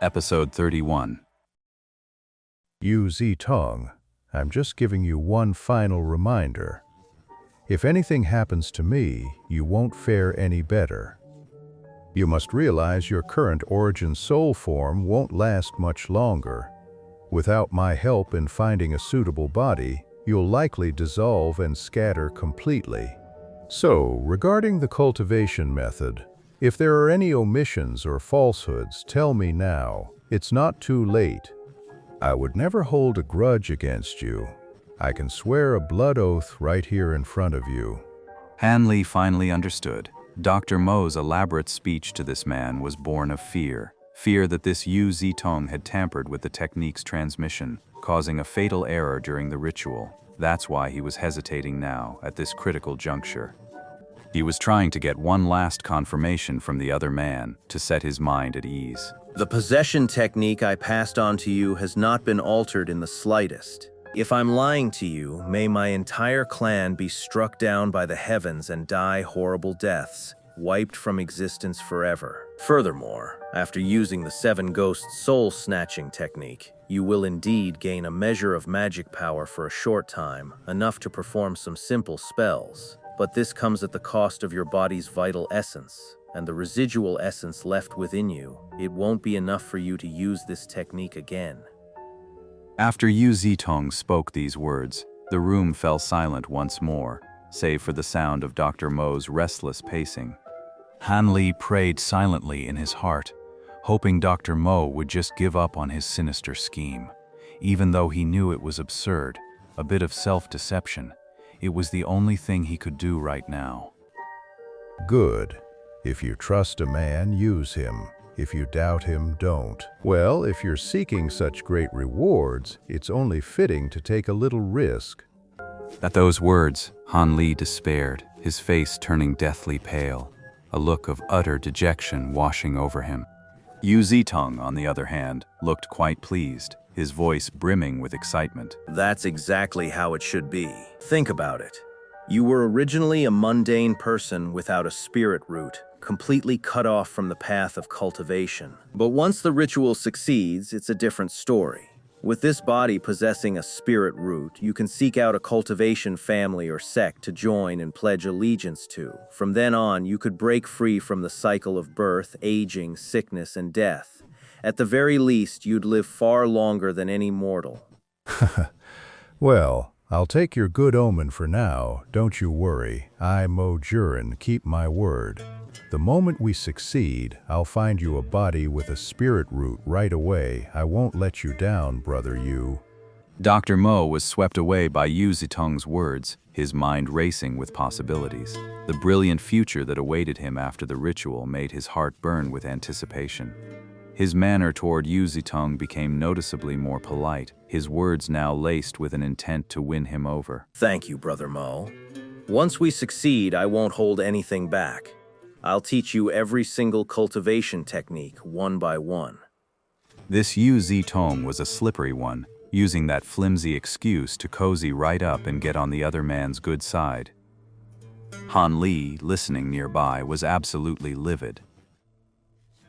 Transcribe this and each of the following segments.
Episode 31. Yu Zitong, I'm just giving you one final reminder. If anything happens to me, you won't fare any better. You must realize your current origin soul form won't last much longer. Without my help in finding a suitable body, you'll likely dissolve and scatter completely. So, regarding the cultivation method, if there are any omissions or falsehoods, tell me now. It's not too late. I would never hold a grudge against you. I can swear a blood oath right here in front of you. Han Li finally understood. Dr. Mo's elaborate speech to this man was born of fear. Fear that this Yu Zitong had tampered with the technique's transmission, causing a fatal error during the ritual. That's why he was hesitating now, at this critical juncture. He was trying to get one last confirmation from the other man to set his mind at ease. The possession technique I passed on to you has not been altered in the slightest. If I'm lying to you, may my entire clan be struck down by the heavens and die horrible deaths, wiped from existence forever. Furthermore, after using the 7 Ghost soul-snatching technique, you will indeed gain a measure of magic power for a short time, enough to perform some simple spells. But this comes at the cost of your body's vital essence, and the residual essence left within you. It won't be enough for you to use this technique again. After Yu Zitong spoke these words, the room fell silent once more, save for the sound of Dr. Mo's restless pacing. Han Li prayed silently in his heart, hoping Dr. Mo would just give up on his sinister scheme. Even though he knew it was absurd, a bit of self-deception, it was the only thing he could do right now. Good. If you trust a man, use him. If you doubt him, don't. Well, if you're seeking such great rewards, it's only fitting to take a little risk. At those words, Han Li despaired, his face turning deathly pale, a look of utter dejection washing over him. Yu Zitong, on the other hand, looked quite pleased, his voice brimming with excitement. That's exactly how it should be. Think about it. You were originally a mundane person without a spirit root, completely cut off from the path of cultivation. But once the ritual succeeds, it's a different story. With this body possessing a spirit root, you can seek out a cultivation family or sect to join and pledge allegiance to. From then on, you could break free from the cycle of birth, aging, sickness, and death. At the very least, you'd live far longer than any mortal. Well, I'll take your good omen for now, don't you worry. I, Mo Jurin, keep my word. The moment we succeed, I'll find you a body with a spirit root right away. I won't let you down, brother Yu. Dr. Mo was swept away by Yu Zitong's words, his mind racing with possibilities. The brilliant future that awaited him after the ritual made his heart burn with anticipation. His manner toward Yu Zitong became noticeably more polite, his words now laced with an intent to win him over. Thank you, Brother Mo. Once we succeed, I won't hold anything back. I'll teach you every single cultivation technique, one by one. This Yu Zitong was a slippery one, using that flimsy excuse to cozy right up and get on the other man's good side. Han Li, listening nearby, was absolutely livid.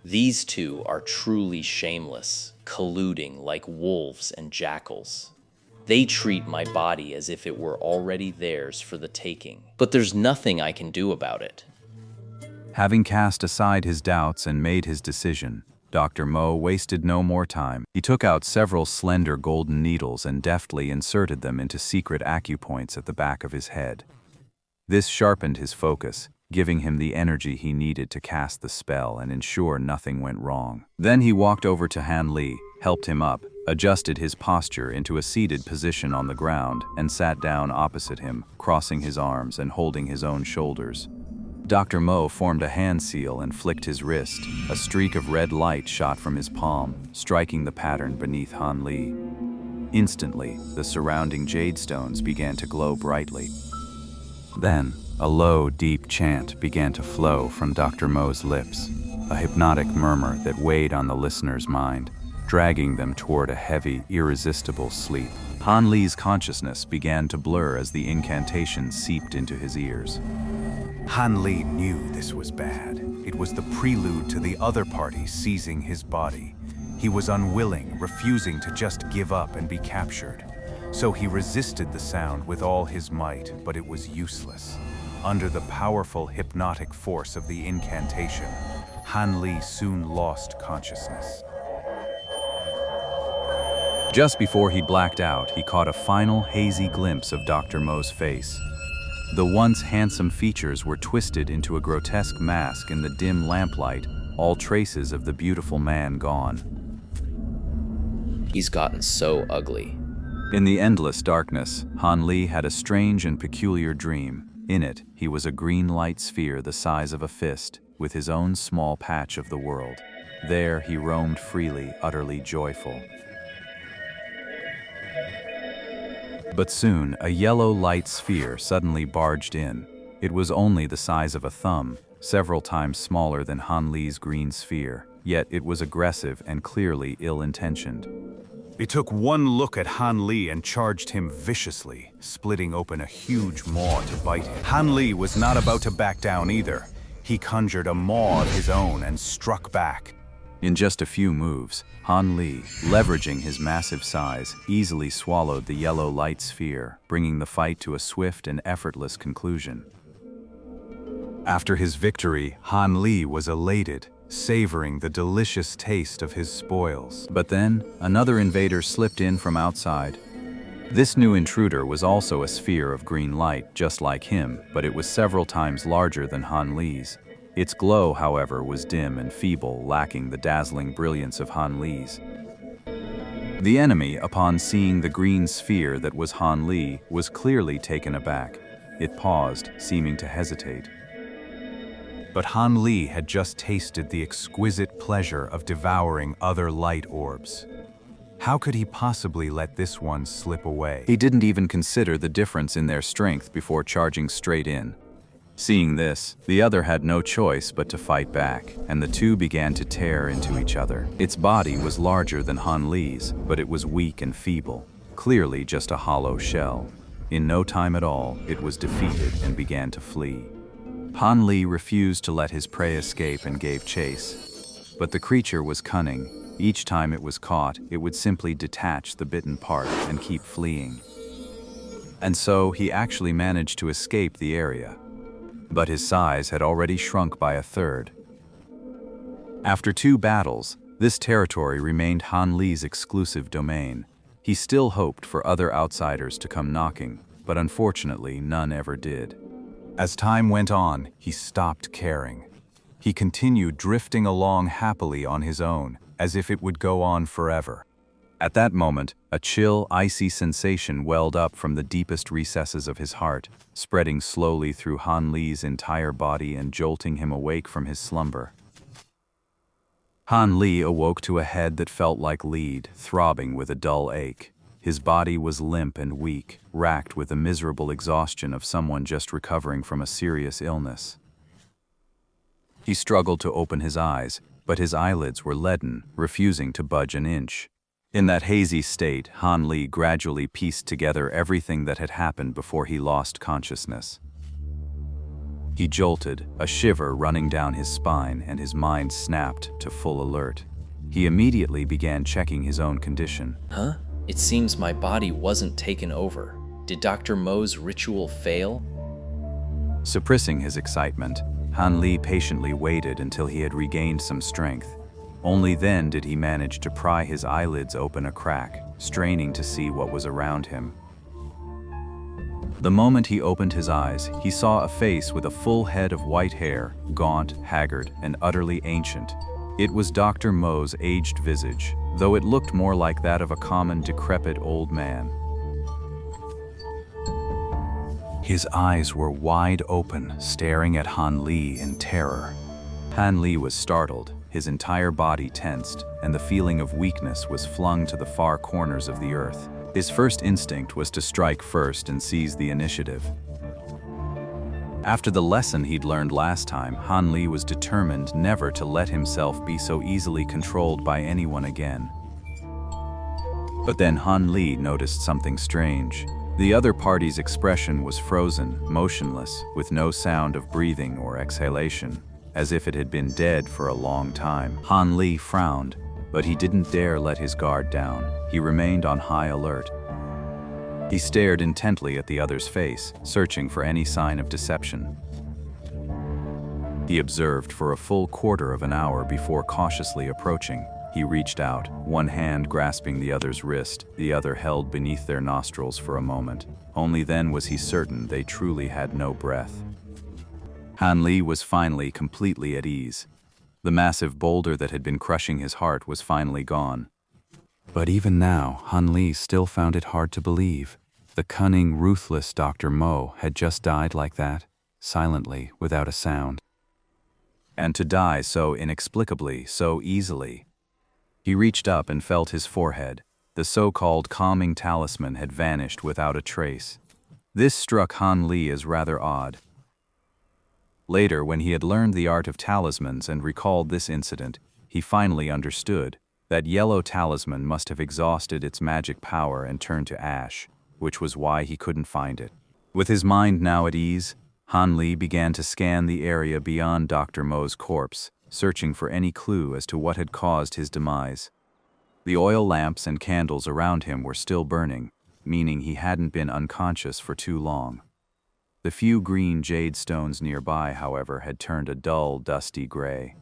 These two are truly shameless, colluding like wolves and jackals. They treat my body as if it were already theirs for the taking, but there's nothing I can do about it. Having cast aside his doubts and made his decision, Dr. Mo wasted no more time. He took out several slender golden needles and deftly inserted them into secret acupoints at the back of his head. This sharpened his focus, giving him the energy he needed to cast the spell and ensure nothing went wrong. Then he walked over to Han Li, helped him up, adjusted his posture into a seated position on the ground, and sat down opposite him, crossing his arms and holding his own shoulders. Dr. Mo formed a hand seal and flicked his wrist. A streak of red light shot from his palm, striking the pattern beneath Han Li. Instantly, the surrounding jade stones began to glow brightly. Then, a low, deep chant began to flow from Dr. Mo's lips, a hypnotic murmur that weighed on the listener's mind, dragging them toward a heavy, irresistible sleep. Han Li's consciousness began to blur as the incantation seeped into his ears. Han Li knew this was bad. It was the prelude to the other party seizing his body. He was unwilling, refusing to just give up and be captured. So he resisted the sound with all his might, but it was useless. Under the powerful hypnotic force of the incantation, Han Li soon lost consciousness. Just before he blacked out, he caught a final hazy glimpse of Dr. Mo's face. The once handsome features were twisted into a grotesque mask in the dim lamplight, all traces of the beautiful man gone. He's gotten so ugly. In the endless darkness, Han Li had a strange and peculiar dream. In it, he was a green light sphere the size of a fist, with his own small patch of the world. There he roamed freely, utterly joyful. But soon, a yellow light sphere suddenly barged in. It was only the size of a thumb, several times smaller than Han Li's green sphere, yet it was aggressive and clearly ill-intentioned. It took one look at Han Li and charged him viciously, splitting open a huge maw to bite him. Han Li was not about to back down either. He conjured a maw of his own and struck back. In just a few moves, Han Li, leveraging his massive size, easily swallowed the yellow light sphere, bringing the fight to a swift and effortless conclusion. After his victory, Han Li was elated, savoring the delicious taste of his spoils. But then, another invader slipped in from outside. This new intruder was also a sphere of green light, just like him, but it was several times larger than Han Li's. Its glow, however, was dim and feeble, lacking the dazzling brilliance of Han Li's. The enemy, upon seeing the green sphere that was Han Li, was clearly taken aback. It paused, seeming to hesitate. But Han Li had just tasted the exquisite pleasure of devouring other light orbs. How could he possibly let this one slip away? He didn't even consider the difference in their strength before charging straight in. Seeing this, the other had no choice but to fight back, and the two began to tear into each other. Its body was larger than Han Li's, but it was weak and feeble, clearly just a hollow shell. In no time at all, it was defeated and began to flee. Han Li refused to let his prey escape and gave chase. But the creature was cunning. Each time it was caught, it would simply detach the bitten part and keep fleeing. And so he actually managed to escape the area. But his size had already shrunk by a third. After 2 battles, this territory remained Han Li's exclusive domain. He still hoped for other outsiders to come knocking, but unfortunately none ever did. As time went on, he stopped caring. He continued drifting along happily on his own, as if it would go on forever. At that moment, a chill, icy sensation welled up from the deepest recesses of his heart, spreading slowly through Han Li's entire body and jolting him awake from his slumber. Han Li awoke to a head that felt like lead, throbbing with a dull ache. His body was limp and weak, racked with the miserable exhaustion of someone just recovering from a serious illness. He struggled to open his eyes, but his eyelids were leaden, refusing to budge an inch. In that hazy state, Han Li gradually pieced together everything that had happened before he lost consciousness. He jolted, a shiver running down his spine, and his mind snapped to full alert. He immediately began checking his own condition. Huh? It seems my body wasn't taken over. Did Dr. Mo's ritual fail? Suppressing his excitement, Han Li patiently waited until he had regained some strength. Only then did he manage to pry his eyelids open a crack, straining to see what was around him. The moment he opened his eyes, he saw a face with a full head of white hair, gaunt, haggard, and utterly ancient. It was Dr. Mo's aged visage, though it looked more like that of a common decrepit old man. His eyes were wide open, staring at Han Li in terror. Han Li was startled, his entire body tensed, and the feeling of weakness was flung to the far corners of the earth. His first instinct was to strike first and seize the initiative. After the lesson he'd learned last time, Han Li was determined never to let himself be so easily controlled by anyone again. But then Han Li noticed something strange. The other party's expression was frozen, motionless, with no sound of breathing or exhalation, as if it had been dead for a long time. Han Li frowned. But he didn't dare let his guard down. He remained on high alert. He stared intently at the other's face, searching for any sign of deception. He observed for a full quarter of an hour before cautiously approaching. He reached out, one hand grasping the other's wrist, the other held beneath their nostrils for a moment. Only then was he certain they truly had no breath. Han Li was finally completely at ease. The massive boulder that had been crushing his heart was finally gone. But even now, Han Li still found it hard to believe. The cunning, ruthless Dr. Mo had just died like that, silently, without a sound. And to die so inexplicably, so easily. He reached up and felt his forehead. The so-called calming talisman had vanished without a trace. This struck Han Li as rather odd. Later, when he had learned the art of talismans and recalled this incident, he finally understood. That yellow talisman must have exhausted its magic power and turned to ash, which was why he couldn't find it. With his mind now at ease, Han Li began to scan the area beyond Dr. Mo's corpse, searching for any clue as to what had caused his demise. The oil lamps and candles around him were still burning, meaning he hadn't been unconscious for too long. The few green jade stones nearby, however, had turned a dull, dusty gray.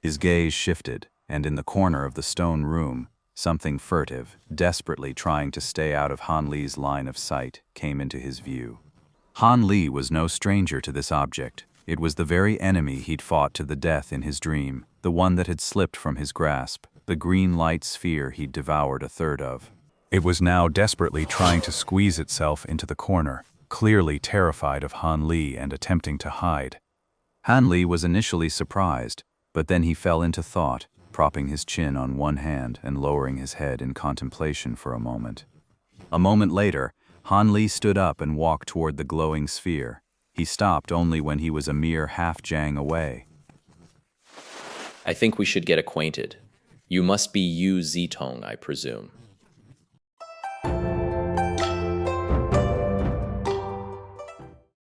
His gaze shifted, and in the corner of the stone room, something furtive, desperately trying to stay out of Han Li's line of sight, came into his view. Han Li was no stranger to this object. It was the very enemy he'd fought to the death in his dream, the one that had slipped from his grasp, the green light sphere he'd devoured a third of. It was now desperately trying to squeeze itself into the corner, clearly terrified of Han Li and attempting to hide. Han Li was initially surprised, but then he fell into thought, propping his chin on one hand and lowering his head in contemplation for a moment. A moment later, Han Li stood up and walked toward the glowing sphere. He stopped only when he was a mere half-jang away. I think we should get acquainted. You must be Yu Zitong, I presume.